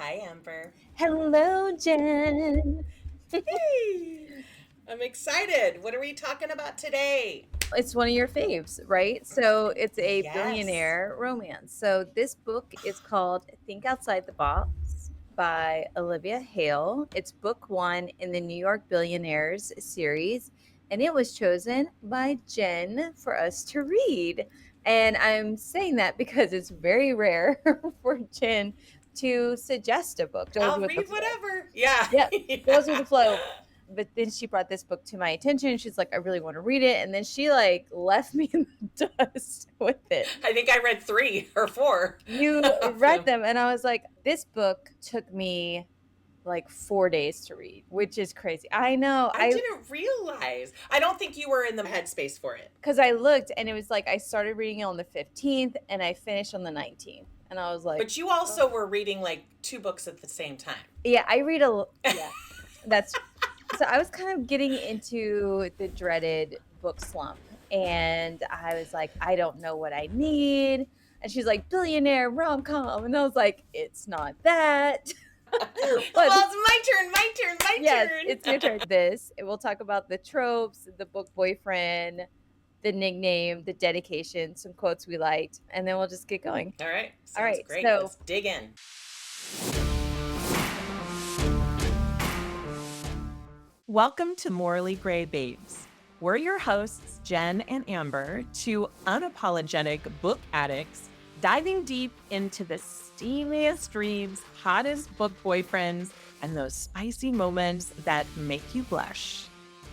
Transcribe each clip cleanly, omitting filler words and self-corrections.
Hi, Amber. Hello, Jen. Hey, I'm excited. What are we talking about today? It's one of your faves, right? So it's a Yes. billionaire romance. So this book is called Think Outside the Box by Olivia Hale. It's book one in the New York Billionaires series, and it was chosen by Jen for us to read. And I'm saying that because it's very rare for Jen to suggest a book. Goes I'll with the read flow. whatever. Yeah. Yep, goes with the Yeah. flow. But then she brought this book to my attention. She's like, I really want to read it. And then she like left me in the dust with it. I think I read 3 or 4 You of read them. them, and I was like, this book took me like 4 days to read, which is crazy. I know. I didn't realize. I don't think you were in the headspace for it. Because I looked and it was like I started reading it on the 15th and I finished on the 19th. And I was like, But you oh. also were reading like 2 books at the same time. Yeah, yeah, that's so I was kind of getting into the dreaded book slump. And I was like, I don't know what I need. And she's like, billionaire rom-com. And I was like, it's not that. But Well, it's my yes, turn. it's your turn. We'll talk about the tropes, the book boyfriend, the nickname, the dedication, some quotes we liked, and then we'll just get going. All right. All Sounds right. great. So Let's dig in. Welcome to Morally Gray Babes. We're your hosts, Jen and Amber, two unapologetic book addicts diving deep into the steamiest reads, hottest book boyfriends, and those spicy moments that make you blush.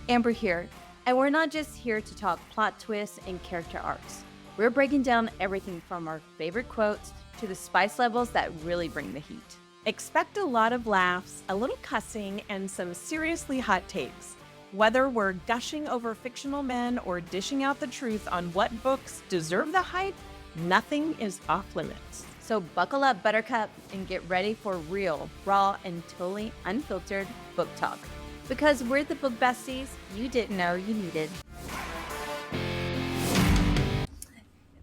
Amber here, and we're not just here to talk plot twists and character arcs. We're breaking down everything from our favorite quotes to the spice levels that really bring the heat. Expect a lot of laughs, a little cussing, and some seriously hot takes. Whether we're gushing over fictional men or dishing out the truth on what books deserve the hype, nothing is off limits. So buckle up, Buttercup, and get ready for real, raw, and totally unfiltered book talk. Because we're the book besties you didn't know you needed.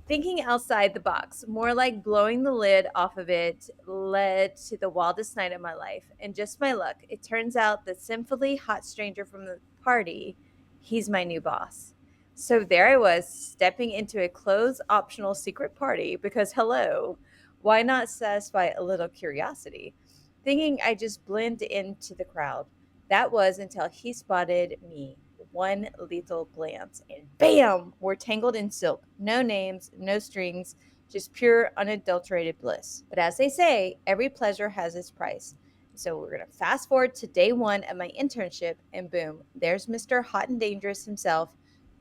Thinking outside the box, more like blowing the lid off of it, led to the wildest night of my life. And just my luck, it turns out the sinfully hot stranger from the party, he's my new boss. So there I was, stepping into a closed optional secret party because, hello, why not satisfy a little curiosity? Thinking I just blend into the crowd. That was until he spotted me. One lethal glance, and bam, we're tangled in silk. No names, no strings, just pure, unadulterated bliss. But as they say, every pleasure has its price. So we're going to fast forward to day one of my internship, and boom, there's Mr. Hot and Dangerous himself,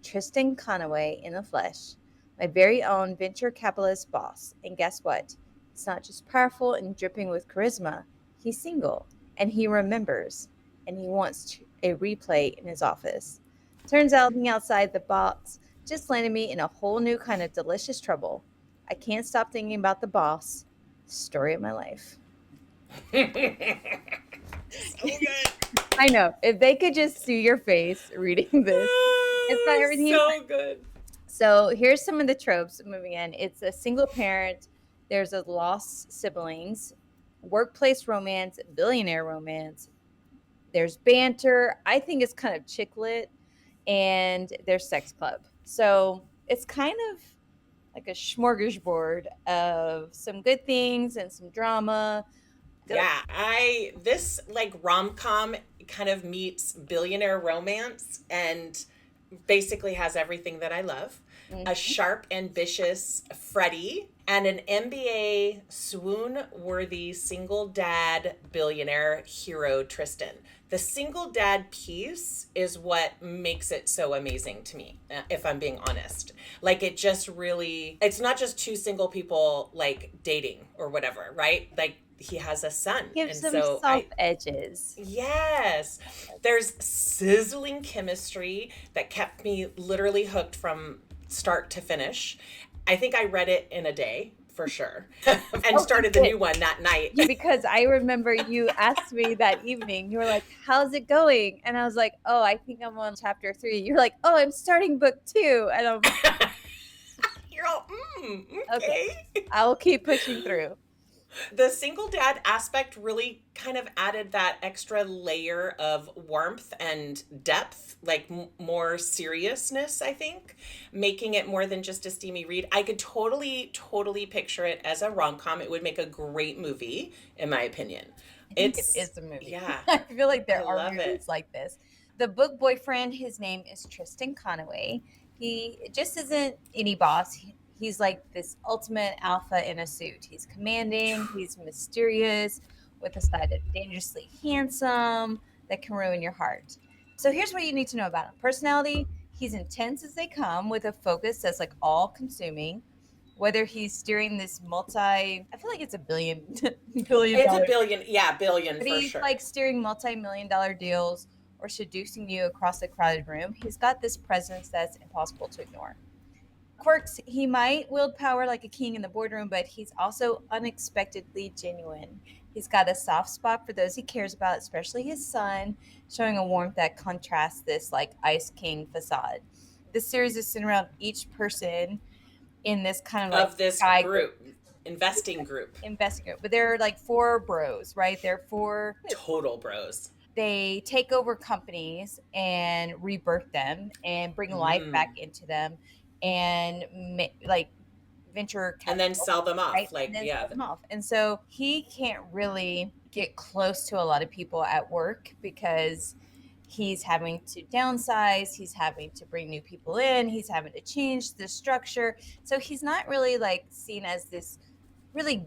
Tristan Conaway in the flesh, my very own venture capitalist boss. And guess what? It's not just powerful and dripping with charisma. He's single, and he remembers, and he wants a replay in his office. Turns out being outside the box just landed me in a whole new kind of delicious trouble. I can't stop thinking about the boss. Story of my life. So good. I know. If they could just see your face reading this, it's not everything. So good. So here's some of the tropes moving in. It's a single parent, there's a lost siblings, workplace romance, billionaire romance, there's banter. I think it's kind of chick lit, and there's sex club. So it's kind of like a smorgasbord of some good things and some drama. Yeah, this like rom-com kind of meets billionaire romance and basically has everything that I love. A sharp, ambitious Freddie and an MBA swoon-worthy single dad billionaire hero Tristan. The single dad piece is what makes it so amazing to me, if I'm being honest. Like it just really, it's not just two single people like dating or whatever, right? Like he has a son. Gives and them so soft edges. Yes. There's sizzling chemistry that kept me literally hooked from start to finish. I think I read it in a day for sure and started the new one that night. Because I remember you asked me that evening, you were like, how's it going? And I was like, oh, I think I'm on chapter 3. You're like, oh, I'm starting book 2. And I'm You're all, okay. I'll keep pushing through. The single dad aspect really kind of added that extra layer of warmth and depth, like more seriousness, I think, making it more than just a steamy read. I could totally picture it as a rom-com. It would make a great movie, in my opinion. I think it is a movie. Yeah. I feel like I there are love movies it. like this. The book boyfriend, his name is Tristan Conaway. He just isn't any boss. He's like this ultimate alpha in a suit. He's commanding, he's mysterious, with a side of dangerously handsome that can ruin your heart. So here's what you need to know about him. Personality, he's intense as they come with a focus that's like all consuming. Whether he's steering this I feel like it's a billion billion It's a dollar, billion, yeah, billion but for he's sure. like steering multi-million dollar deals or seducing you across a crowded room. He's got this presence that's impossible to ignore. Quirks, he might wield power like a king in the boardroom, but he's also unexpectedly genuine. He's got a soft spot for those he cares about, especially his son, showing a warmth that contrasts this like ice king facade. This series is centered around each person in this kind of like Of this guy group, investing group. investing group. But they're like four bros, right? They're four. Total bros. They take over companies and rebirth them and bring life back into them and like venture capital, And then sell them off. right? Like, And then yeah. sell them off. And so he can't really get close to a lot of people at work because he's having to downsize, he's having to bring new people in, he's having to change the structure. So he's not really like seen as this really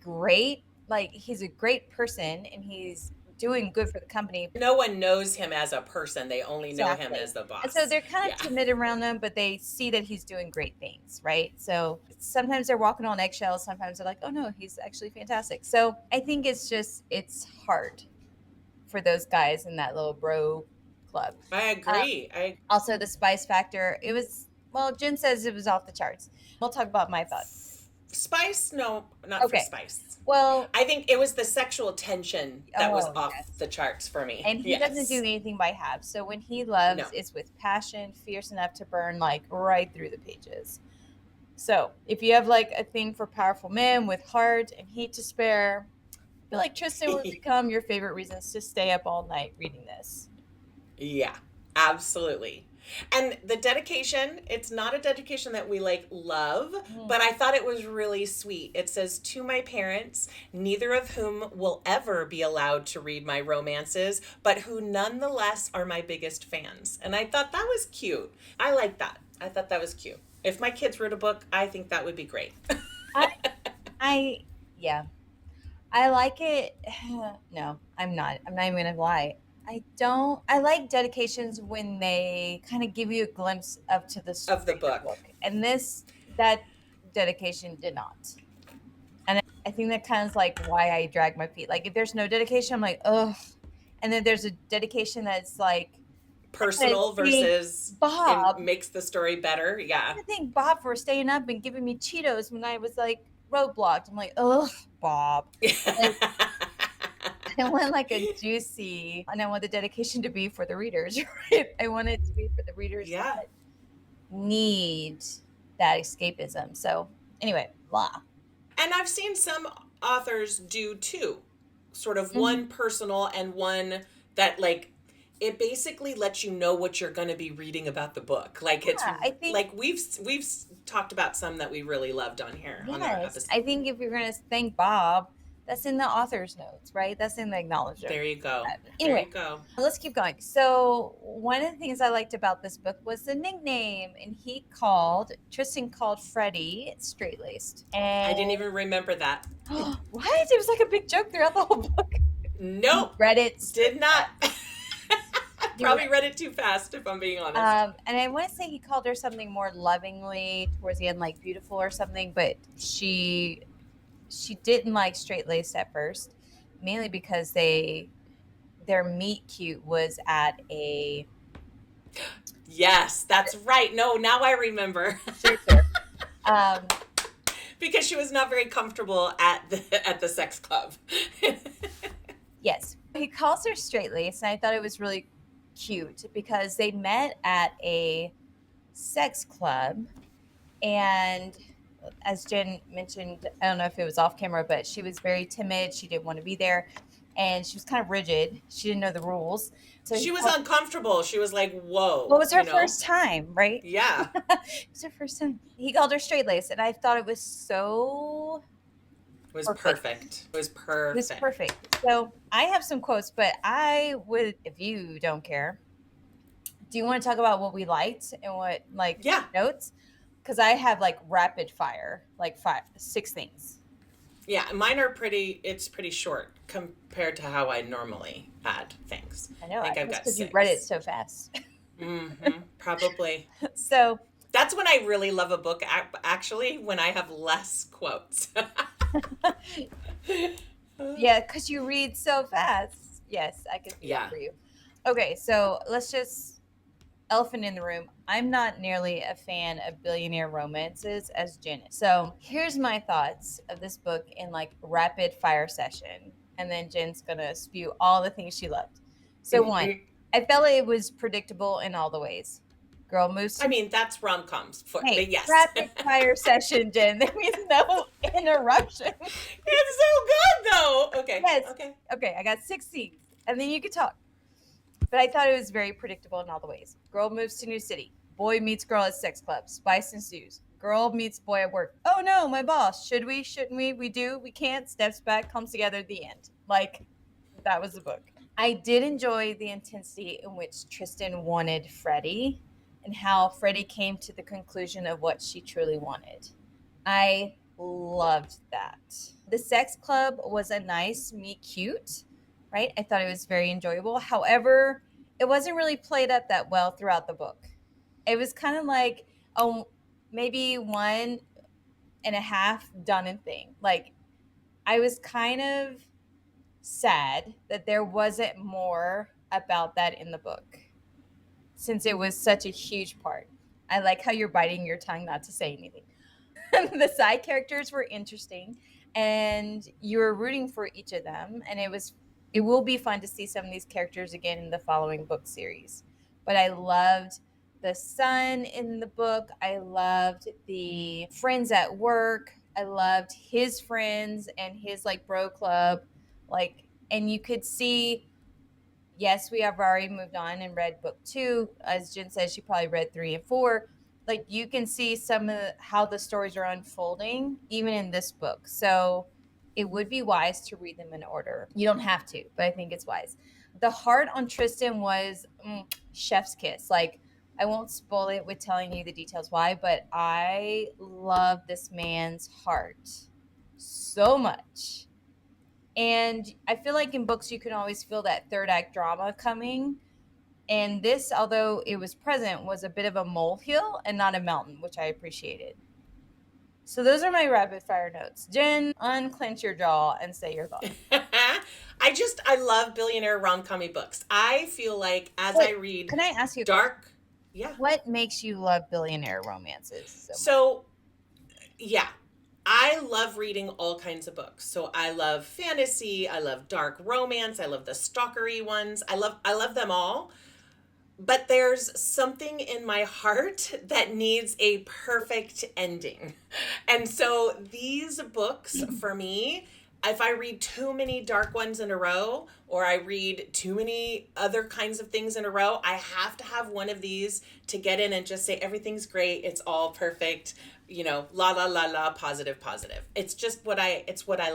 great, like he's a great person and he's doing good for the company. No one knows him as a person. They only know him Exactly. as the boss. And so they're kind of timid around him, but they see that he's doing great things, right? So sometimes they're walking on eggshells. Sometimes they're like, oh no, he's actually fantastic. So I think it's hard for those guys in that little bro club. I agree. Also, the spice factor, Jen says it was off the charts. We'll talk about my thoughts. Spice? No, not Okay. for spice. Well, I think it was the sexual tension that was off yes. the charts for me. And he doesn't do anything by half. So when he loves, it's with passion, fierce enough to burn like right through the pages. So if you have like a thing for powerful men with heart and heat to spare, I feel like Tristan will become your favorite reasons to stay up all night reading this. Yeah, absolutely. And the dedication, it's not a dedication that we like love, but I thought it was really sweet. It says, to my parents, neither of whom will ever be allowed to read my romances, but who nonetheless are my biggest fans. And I thought that was cute. I like that. I thought that was cute. If my kids wrote a book, I think that would be great. Yeah. I like it. No, I'm not even going to lie. I like dedications when they kind of give you a glimpse of the book. And that dedication did not. And I think that kind of is like why I drag my feet. Like if there's no dedication, I'm like, ugh. And then there's a dedication that's like personal versus Bob makes the story better. Yeah. I think Bob for staying up and giving me Cheetos when I was like roadblocked. I'm like, ugh, Bob. I want like a juicy, and I want the dedication to be for the readers, right? I want it to be for the readers that need that escapism. So anyway, blah. And I've seen some authors do two, sort of one personal and one that like, it basically lets you know what you're going to be reading about the book. Like I think like we've talked about some that we really loved on here on our episode. I think if you're going to thank Bob, that's in the author's notes, right? That's in the acknowledgement. There you go. Anyway, there you go. Let's keep going. So one of the things I liked about this book was the nickname, and Tristan called Freddie straight-laced. And I didn't even remember that. What? It was like a big joke throughout the whole book. Nope. Read it. Did not. Probably read it too fast, if I'm being honest. And I want to say he called her something more lovingly towards the end, like beautiful or something, but she didn't like straight-laced at first, mainly because their meet cute was at a... Yes, that's right. No, now I remember. Sure. Because she was not very comfortable at the sex club. Yes. He calls her straight-laced, and I thought it was really cute because they met at a sex club, and as Jen mentioned, I don't know if it was off camera, but she was very timid. She didn't want to be there, and she was kind of rigid. She didn't know the rules. So She was uncomfortable. She was like, whoa. Well, it was her first time, right? Yeah. It was her first time. He called her straight laced, and I thought it was so. It was perfect. It was perfect. It was perfect. So I have some quotes, but I would, if you don't care, do you want to talk about what we liked and what notes? Because I have like rapid fire, like 6 things. Yeah, mine are it's pretty short compared to how I normally add things. I know. I think I've got 6. Because you read it so fast. Probably. So that's when I really love a book, actually, when I have less quotes. Yeah, because you read so fast. Yes, I can see that for you. Okay, so let's just elephant in the room. I'm not nearly a fan of billionaire romances as Jen is. So here's my thoughts of this book in like rapid fire session. And then Jen's going to spew all the things she loved. So 1, I felt like it was predictable in all the ways. Girl moves. I mean, that's rom-coms. Hey, yes. Rapid fire session, Jen. There means no interruption. It's so good, though. Okay. Yes. Okay. I got 6 scenes. And then you could talk. But I thought it was very predictable in all the ways. Girl moves to new city. Boy meets girl at sex club. Spice ensues. Girl meets boy at work. Oh no, my boss. Should we? Shouldn't we? We do. We can't. Steps back. Comes together at the end. Like, that was the book. I did enjoy the intensity in which Tristan wanted Freddie and how Freddie came to the conclusion of what she truly wanted. I loved that. The sex club was a nice meet cute. Right? I thought it was very enjoyable. However, it wasn't really played up that well throughout the book. It was kind of like, maybe 1.5 done and thing. Like, I was kind of sad that there wasn't more about that in the book, since it was such a huge part. I like how you're biting your tongue not to say anything. The side characters were interesting, and you were rooting for each of them, and it will be fun to see some of these characters again in the following book series. But I loved the son in the book. I loved the friends at work. I loved his friends and his like bro club. And you could see, yes, we have already moved on and read book 2. As Jen says, she probably read 3 and 4. Like, you can see some of how the stories are unfolding, even in this book. So it would be wise to read them in order. You don't have to, but I think it's wise. The heart on Tristan was chef's kiss. Like, I won't spoil it with telling you the details why, but I love this man's heart so much. And I feel like in books you can always feel that third act drama coming. And this, although it was present, was a bit of a molehill and not a mountain, which I appreciated. So those are my rapid fire notes. Jen, unclench your jaw and say your thoughts. I love billionaire rom-com-y books. I feel like I read... Can I ask you dark? Yeah. What makes you love billionaire romances? So yeah, I love reading all kinds of books. So I love fantasy. I love dark romance. I love the stalkery ones. I love them all. But there's something in my heart that needs a perfect ending. And so these books, for me, if I read too many dark ones in a row, or I read too many other kinds of things in a row, I have to have one of these to get in and just say, everything's great. It's all perfect. La, la, la, la, positive, positive. It's just what I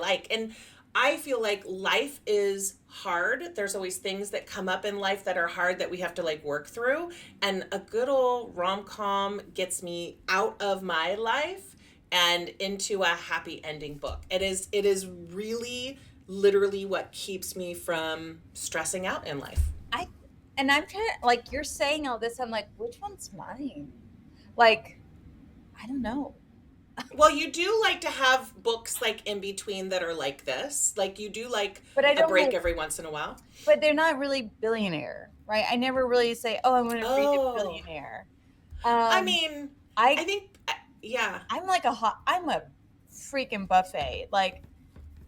like. And I feel like life is hard. There's always things that come up in life that are hard that we have to work through. And a good old rom-com gets me out of my life and into a happy ending book. It is really literally what keeps me from stressing out in life. I'm trying to, you're saying all this, I'm like, which one's mine? I don't know. Well, you do like to have books in between that are like this. You do but a break every once in a while. But they're not really billionaire, right? I never really say, I'm going to read a billionaire. I think, yeah. I'm a freaking buffet.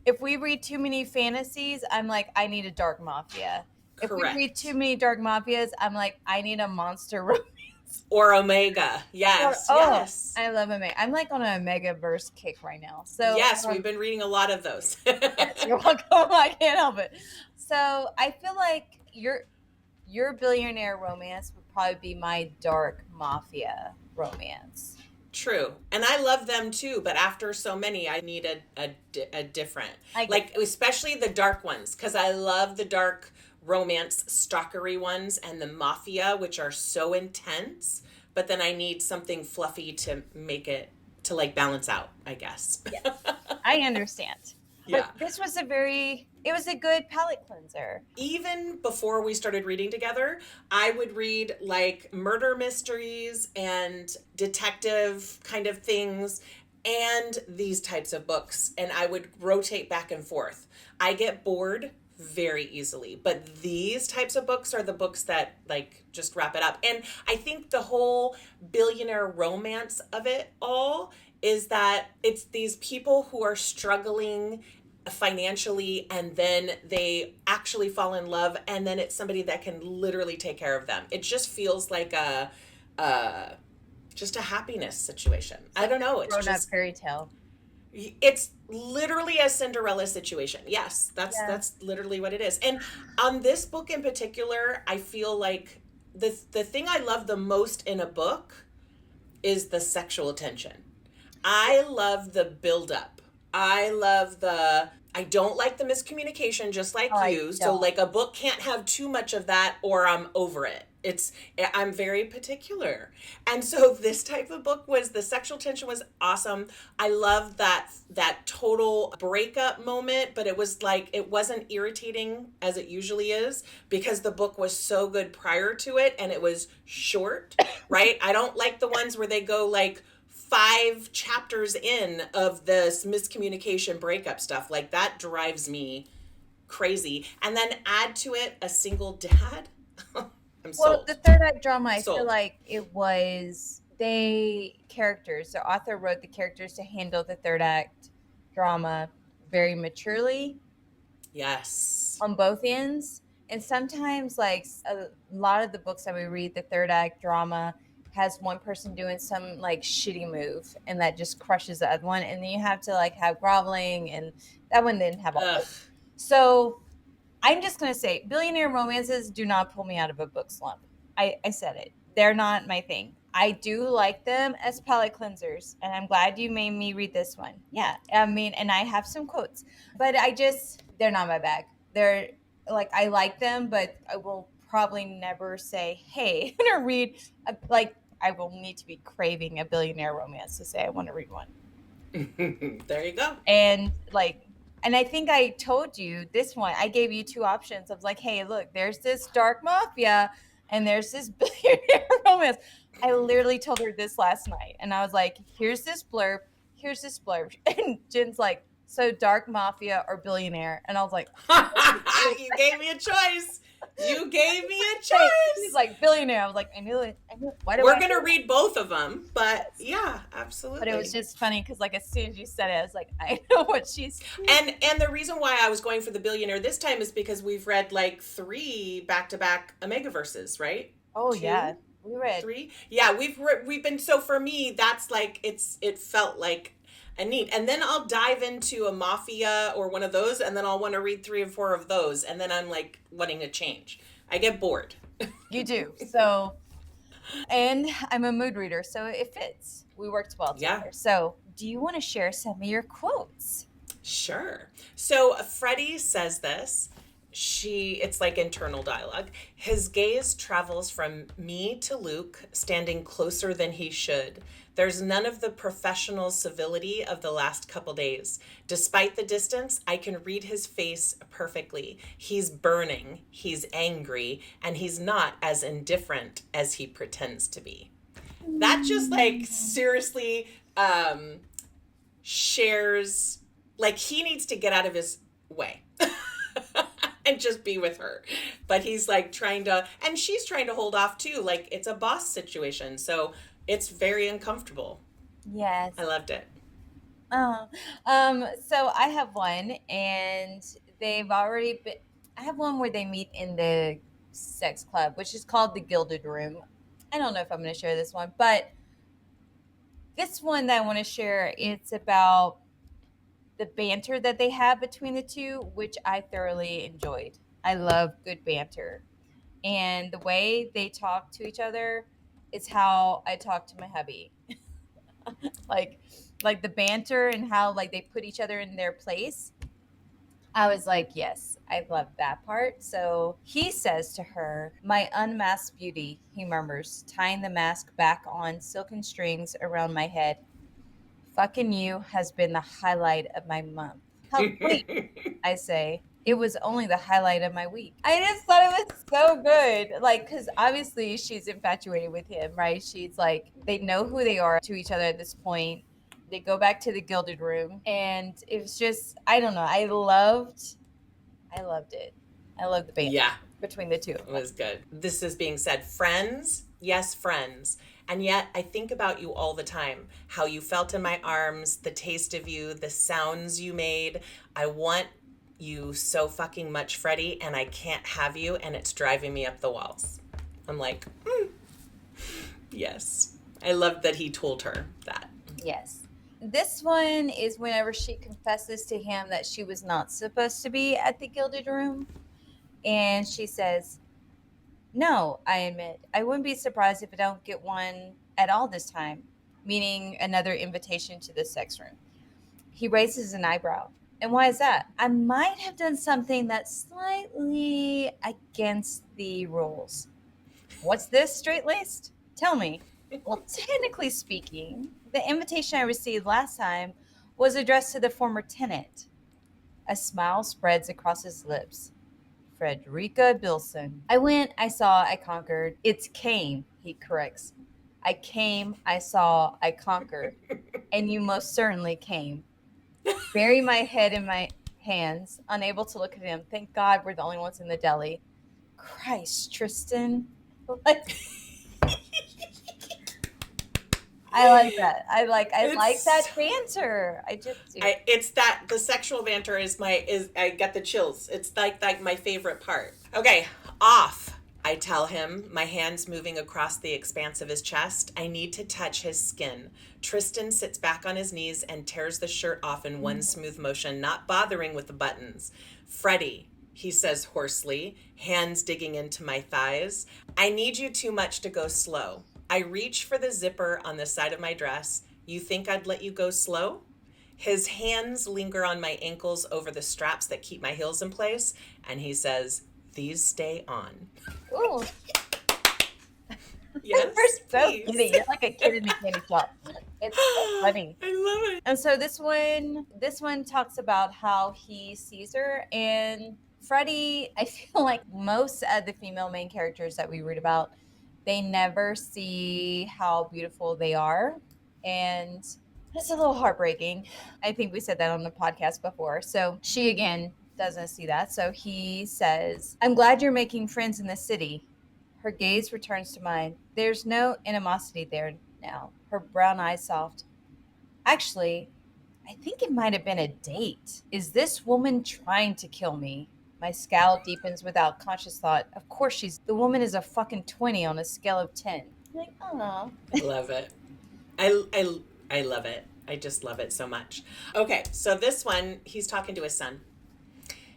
If we read too many fantasies, I'm like, I need a dark mafia. Correct. If we read too many dark mafias, I'm like, I need a monster romance. Or Omega. Yes, yes. I love Omega. I'm like on a Omega verse kick right now. So Yes, we've been reading a lot of those. yes, you're welcome. I can't help it. So I feel like your billionaire romance would probably be my dark mafia romance. True. And I love them too, but after so many, I need a different, like, especially the dark ones, because I love the dark romance stalkery ones and the mafia, which are so intense, but then I need something fluffy to make it, to like balance out, I guess. Yes, I understand. Yeah. But this was it was a good palate cleanser. Even before we started reading together, I would read like murder mysteries and detective kind of things and these types of books. And I would rotate back and forth. I get bored very easily, but these types of books are the books that like just wrap it up. And I think the whole billionaire romance of it all is that it's these people who are struggling financially, and then they actually fall in love, and then it's somebody that can literally take care of them. It just feels like just a happiness situation. I don't know. It's Grown just up fairy tale. It's literally a Cinderella situation. Yes, that's literally what it is. And on this book in particular, I feel like the thing I love the most in a book is the sexual tension. I love the buildup. I don't like the miscommunication, just like you. So like a book can't have too much of that or I'm over it. I'm very particular. And so this type of book the sexual tension was awesome. I love that total breakup moment, but it was like, it wasn't irritating as it usually is because the book was so good prior to it and it was short, right? I don't like the ones where they go like 5 chapters in of this miscommunication breakup stuff. Like that drives me crazy. And then add to it a single dad. I'm sold. Well, the third act drama, I Sold. feel like it was the author wrote the characters to handle the third act drama very maturely. Yes. On both ends. And sometimes like a lot of the books that we read, the third act drama has one person doing some like shitty move and that just crushes the other one, and then you have to like have groveling, and that one didn't have all that. So I'm just gonna say billionaire romances do not pull me out of a book slump. I said it. They're not my thing. I do like them as palate cleansers, and I'm glad you made me read this one. Yeah, I mean, and I have some quotes, but they're not my bag. They're like, I like them, but I will probably never say, hey, I'm gonna read I will need to be craving a billionaire romance to say I want to read one. There you go. And I think I told you this one, I gave you 2 options of like, hey, look, there's this dark mafia and there's this billionaire romance. I literally told her this last night, and I was like, here's this blurb. And Jen's like, so dark mafia or billionaire? And I was like, you gave me a choice. He's like, billionaire. I was like, I knew it. We're going to read both of them, but yeah, absolutely. But it was just funny because like as soon as you said it, I was like, I know what she's saying. And the reason why I was going for the billionaire this time is because we've read like 3 back-to-back Omegaverses, right? Oh, 2? Yeah. We read 3. Yeah, we've been, so for me, that's like, it felt like a need. And then I'll dive into a mafia or one of those, and then I'll want to read 3 or 4 of those, and then I'm like wanting to change. I get bored. You do. So, and I'm a mood reader, so it fits. We worked well together. Yeah. So, do you want to share some of your quotes? Sure. So Freddie says this. It's like internal dialogue. His gaze travels from me to Luke, standing closer than he should. There's none of the professional civility of the last couple days. Despite the distance, I can read his face perfectly. He's burning, he's angry, and he's not as indifferent as he pretends to be. That just like seriously shares, like he needs to get out of his way. And just be with her. But he's like and she's trying to hold off too. Like it's a boss situation. So it's very uncomfortable. Yes. I loved it. Oh, so I have one, and I have one where they meet in the sex club, which is called the Gilded Room. I don't know if I'm going to share this one, but this one that I want to share, it's about the banter that they have between the two, which I thoroughly enjoyed. I love good banter. And the way they talk to each other is how I talk to my hubby. like like the banter and how like they put each other in their place. I was like, yes, I love that part. So he says to her, "My unmasked beauty," he murmurs, tying the mask back on silken strings around my head. "Fucking you has been the highlight of my month." "How wait," I say. "It was only the highlight of my week." I just thought it was so good. Like, because obviously she's infatuated with him, right? She's like, they know who they are to each other at this point. They go back to the gilded room. And it was just, I don't know. I loved it. I loved the banter Yeah, between the two of it them. was good. This is being said. Friends, yes, friends. And yet I think about you all the time, how you felt in my arms, the taste of you, the sounds you made. I want you so fucking much, Freddie, and I can't have you, and it's driving me up the walls. I'm like, yes. I love that he told her that. Yes. This one is whenever she confesses to him that she was not supposed to be at the gilded room. And she says, "No, I admit, I wouldn't be surprised if I don't get one at all this time," meaning another invitation to the sex room. He raises an eyebrow. "And why is that?" "I might have done something that's slightly against the rules." "What's this, straight-laced? Tell me." "Well, technically speaking, the invitation I received last time was addressed to the former tenant." A smile spreads across his lips. "Frederica Bilson." "I went, I saw, I conquered." "It's came," he corrects. "I came, I saw, I conquered. And you most certainly came." Bury my head in my hands, unable to look at him. Thank God we're the only ones in the deli. Christ, Tristan. Like, I like that. I like that banter. I just do. It's that the sexual banter is I get the chills. It's like my favorite part. Okay, off. I tell him, my hands moving across the expanse of his chest. I need to touch his skin. Tristan sits back on his knees and tears the shirt off in one smooth motion, not bothering with the buttons. "Freddie," he says hoarsely, hands digging into my thighs. "I need you too much to go slow." I reach for the zipper on the side of my dress. "You think I'd let you go slow?" His hands linger on my ankles over the straps that keep my heels in place, and he says, "These stay on." Ooh. Yes, You're so please. giddy. You're like a kid in a candy shop. It's so funny. I love it. And so this one talks about how he sees her. And Freddie, I feel like most of the female main characters that we read about, they never see how beautiful they are. And it's a little heartbreaking. I think we said that on the podcast before. So she again doesn't see that. So he says, "I'm glad you're making friends in the city." Her gaze returns to mine. There's no animosity there now. Her brown eyes soft. "Actually, I think it might have been a date. Is this woman trying to kill me?" My scowl deepens without conscious thought. Of course the woman is a fucking 20 on a scale of 10. I'm like, oh. I love it. I love it. I just love it so much. Okay, so this one, he's talking to his son.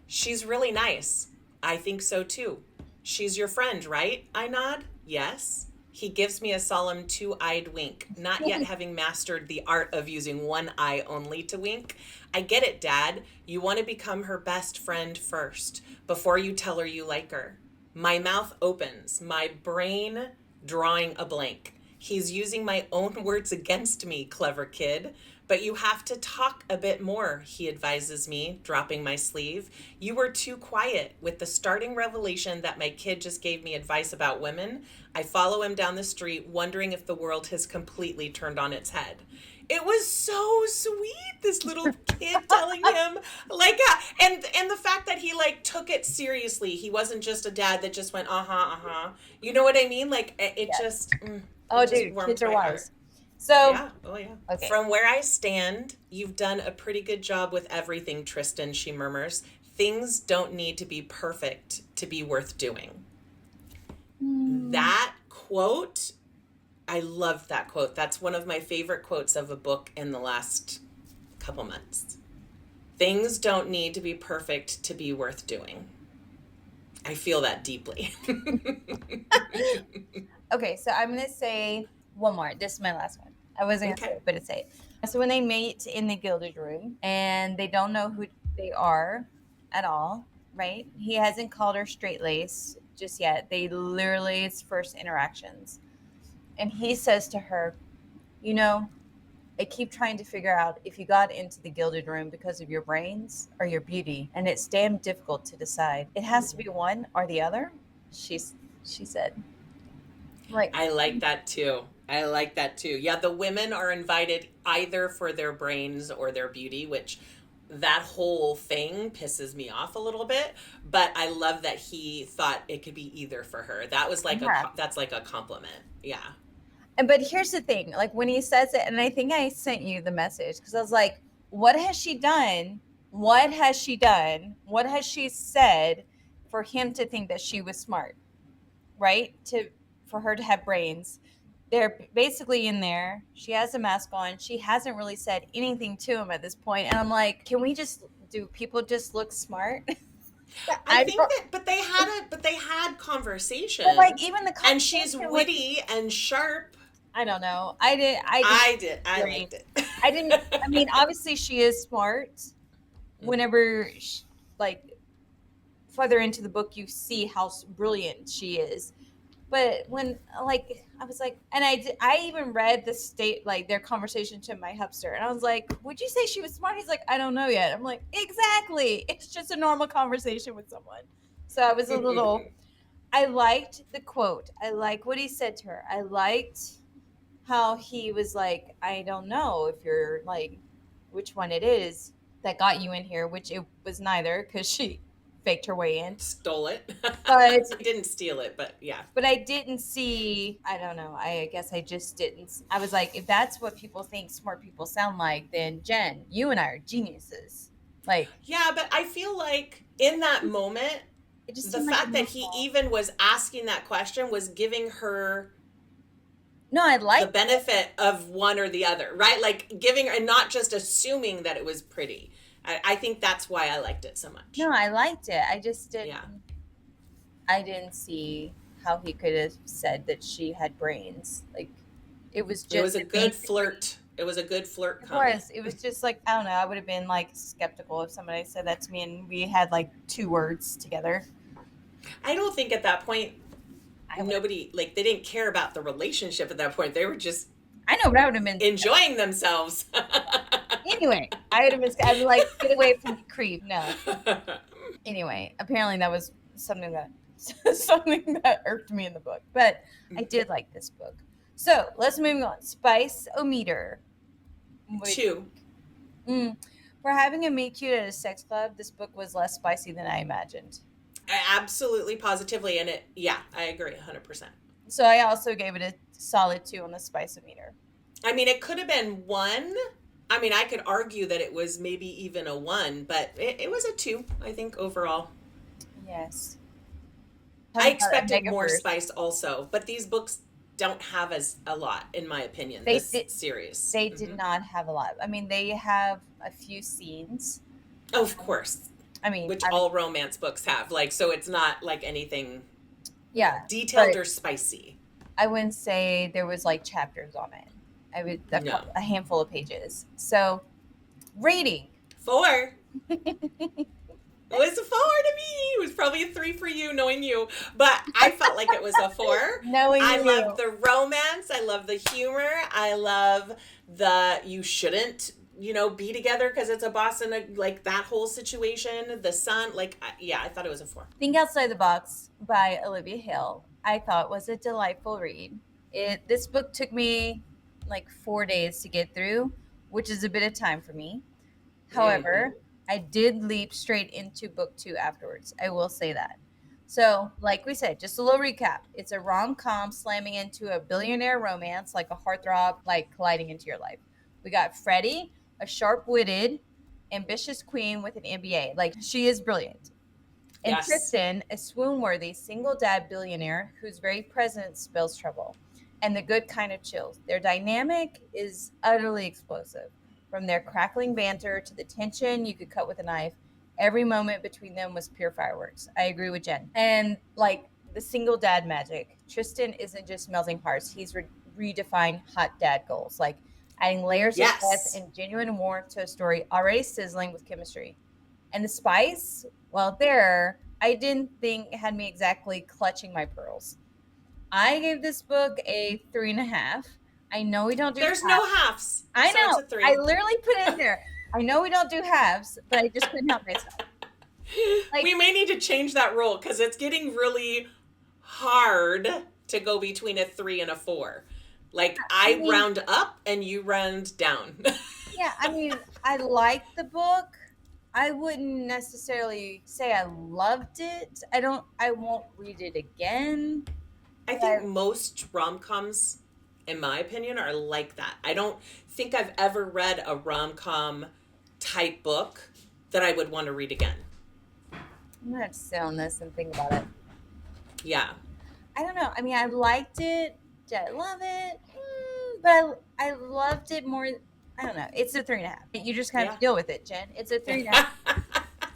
"She's really nice." "I think so too." "She's your friend, right?" I nod. "Yes." He gives me a solemn two-eyed wink, not yet having mastered the art of using one eye only to wink. "I get it, Dad. You want to become her best friend first, before you tell her you like her." My mouth opens, my brain drawing a blank. He's using my own words against me, clever kid. "But you have to talk a bit more," he advises me, dropping my sleeve. "You were too quiet." With the starting revelation that my kid just gave me advice about women, I follow him down the street, wondering if the world has completely turned on its head. It was so sweet, this little kid telling him, like, and the fact that he, like, took it seriously. He wasn't just a dad that just went, You know what I mean? Like, it just, Oh, it just dude, warmed kids are my heart. wise. So, Yeah. Oh, yeah. Okay. "From where I stand, you've done a pretty good job with everything, Tristan," she murmurs. "Things don't need to be perfect to be worth doing." That quote I love that quote. That's one of my favorite quotes of a book in the last couple months. Things don't need to be perfect to be worth doing. I feel that deeply. Okay, so I'm going to say one more. This is my last one. I wasn't going to say it, but it's it. So when they meet in the Gilded Room and they don't know who they are at all, right? He hasn't called her straight lace just yet. They literally, it's first interactions. And he says to her, you know, I keep trying to figure out if you got into the Gilded Room because of your brains or your beauty, and it's damn difficult to decide. It has to be one or the other, she said. Like, I like that too. Yeah, the women are invited either for their brains or their beauty, which that whole thing pisses me off a little bit, but I love that he thought it could be either for her. That was like that's like a compliment. Yeah. But here's the thing, like when he says it, and I think I sent you the message because I was like, what has she done? What has she done? What has she said for him to think that she was smart, right? For her to have brains. They're basically in there. She has a mask on. She hasn't really said anything to him at this point. And I'm like, do people just look smart? I think that, but they had conversation. But like even the and she's witty and sharp. I don't know. I liked it. I mean, obviously she is smart. Whenever, like, further into the book, you see how brilliant she is. But when, like, I was like, and I even read their conversation to my hubster, and I was like, would you say she was smart? He's like, I don't know yet. I'm like, exactly. It's just a normal conversation with someone. So I was a little, I liked the quote. I like what he said to her. I liked how he was like, I don't know if you're like, which one it is that got you in here, which it was neither, because she faked her way in. Stole it. But I didn't steal it, but yeah. But I didn't see, I don't know, I guess I just didn't. I was like, if that's what people think smart people sound like, then Jen, you and I are geniuses. Like, yeah, but I feel like in that moment, the fact that he even was asking that question was giving her the benefit of one or the other, right? Like giving and not just assuming that it was pretty. I think that's why I liked it so much. No, I liked it. I just didn't. Yeah. I didn't see how he could have said that she had brains. Like, it was just. It was a good flirt. It was a good flirt comment. Of course, it was just like, I don't know. I would have been like skeptical if somebody said that to me and we had like 2 words together. I don't think at that point nobody, like, they didn't care about the relationship at that point. They were just, I know, but I would have been enjoying themselves. Anyway, I'd be like, get away from the creep. No. Anyway, apparently that was something that irked me in the book, but I did like this book. So let's move on. Spice-o-meter. 2. For having a meet cute at a sex club, this book was less spicy than I imagined. Absolutely, positively, and I agree 100%. So I also gave it a solid 2 on the Spice-o-meter. I mean, it could have been 1. I mean, I could argue that it was maybe even a 1, but it was a 2, I think, overall. Yes. I expected more spice also, but these books don't have a lot, in my opinion, this series. They did not have a lot. I mean, they have a few scenes. Oh, of course. I mean, which all romance books have. Like, so it's not like anything detailed or spicy. I wouldn't say there was like chapters on it. I would a handful of pages. So, rating 4. It was a 4 to me. It was probably a 3 for you, knowing you. But I felt like it was a 4. I love the romance. I love the humor. I love you shouldn't, be together because it's a boss and like that whole situation. The son, I thought it was a 4. Think Outside the Box by Olivia Hale, I thought was a delightful read. This book took me like 4 days to get through, which is a bit of time for me. However, I did leap straight into book 2 afterwards. I will say that. So, like we said, just a little recap. It's a rom-com slamming into a billionaire romance, like a heartthrob, like colliding into your life. We got Freddie, a sharp-witted, ambitious queen with an MBA. Like, she is brilliant. And Tristan, a swoon-worthy single dad billionaire whose very presence spells trouble. and the good kind of chills. Their dynamic is utterly explosive. From their crackling banter to the tension you could cut with a knife, every moment between them was pure fireworks. I agree with Jen. And like the single dad magic, Tristan isn't just melting hearts, he's redefined hot dad goals, like adding layers of depth Yes. and genuine warmth to a story already sizzling with chemistry. And the spice, well, there, I didn't think had me exactly clutching my pearls. I gave this book a 3.5. I know we don't do There's halves. no halves. I So know. it's a 3. I literally put it in there. I know we don't do halves, but I just couldn't help myself. Like, We may need to change that rule because it's getting really hard to go between a 3 and a 4. Like I mean- round up and you round down. yeah, I mean, I liked the book. I wouldn't necessarily say I loved it. I won't read it again. I think most rom-coms, in my opinion, are like that. I don't think I've ever read a rom-com type book that I would want to read again. I'm gonna have to sit on this and think about it. Yeah. I don't know. I mean, I liked it. Did I love it? But I loved it more. I don't know. It's a 3.5. You just kind of Yeah. deal with it, Jen. It's a 3.5.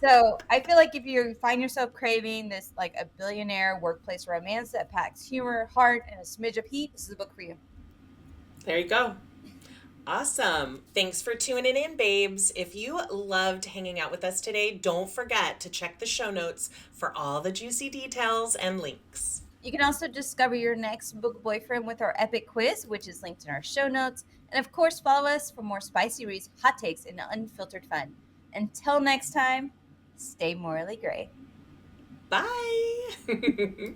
So I feel like if you find yourself craving this, like a billionaire workplace romance that packs humor, heart, and a smidge of heat, this is a book for you. There you go. Awesome. Thanks for tuning in, babes. If you loved hanging out with us today, don't forget to check the show notes for all the juicy details and links. You can also discover your next book boyfriend with our epic quiz, which is linked in our show notes. And of course, follow us for more spicy reads, hot takes, and unfiltered fun. Until next time, stay morally gray. Bye.